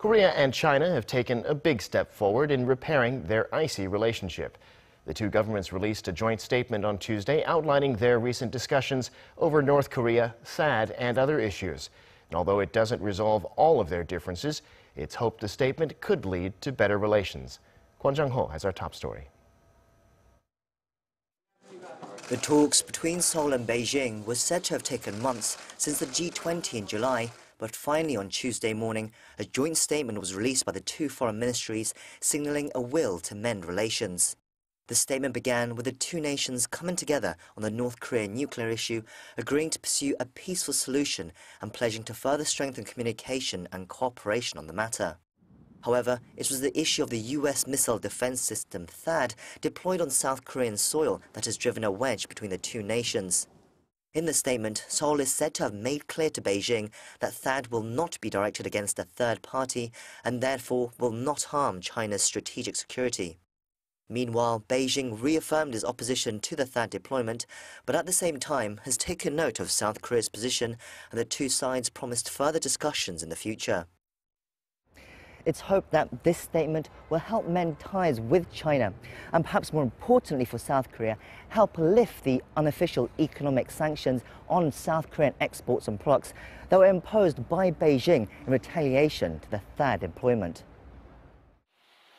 Korea and China have taken a big step forward in repairing their icy relationship. The two governments released a joint statement on Tuesday outlining their recent discussions over North Korea, THAAD, and other issues. And although it doesn't resolve all of their differences, it's hoped the statement could lead to better relations. Kwon Jang-ho has our top story. The talks between Seoul and Beijing were said to have taken months since the G20 in July, but finally on Tuesday morning, a joint statement was released by the two foreign ministries signaling a will to mend relations. The statement began with the two nations coming together on the North Korean nuclear issue, agreeing to pursue a peaceful solution and pledging to further strengthen communication and cooperation on the matter. However, it was the issue of the U.S. missile defense system THAAD deployed on South Korean soil that has driven a wedge between the two nations. In the statement, Seoul is said to have made clear to Beijing that THAAD will not be directed against a third party and therefore will not harm China's strategic security. Meanwhile, Beijing reaffirmed its opposition to the THAAD deployment, but at the same time has taken note of South Korea's position, and the two sides promised further discussions in the future. It's hoped that this statement will help mend ties with China and, perhaps more importantly for South Korea, help lift the unofficial economic sanctions on South Korean exports and products that were imposed by Beijing in retaliation to the THAAD deployment.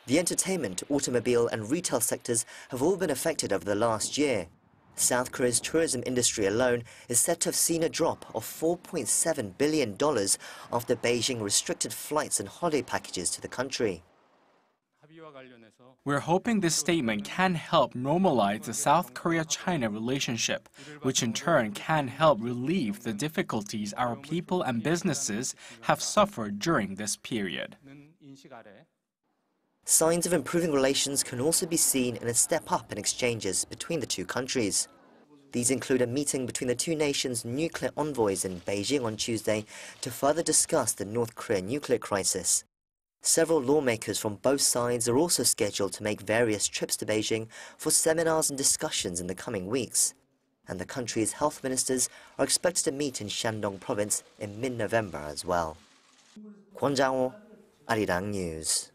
The entertainment, automobile and retail sectors have all been affected over the last year. South Korea's tourism industry alone is said to have seen a drop of $4.7 billion after Beijing restricted flights and holiday packages to the country. We're hoping this statement can help normalize the South Korea-China relationship, which in turn can help relieve the difficulties our people and businesses have suffered during this period. Signs of improving relations can also be seen in a step up in exchanges between the two countries. These include a meeting between the two nations' nuclear envoys in Beijing on Tuesday to further discuss the North Korean nuclear crisis. Several lawmakers from both sides are also scheduled to make various trips to Beijing for seminars and discussions in the coming weeks. And the country's health ministers are expected to meet in Shandong province in mid-November as well. Kwon Jang-ho, Arirang News.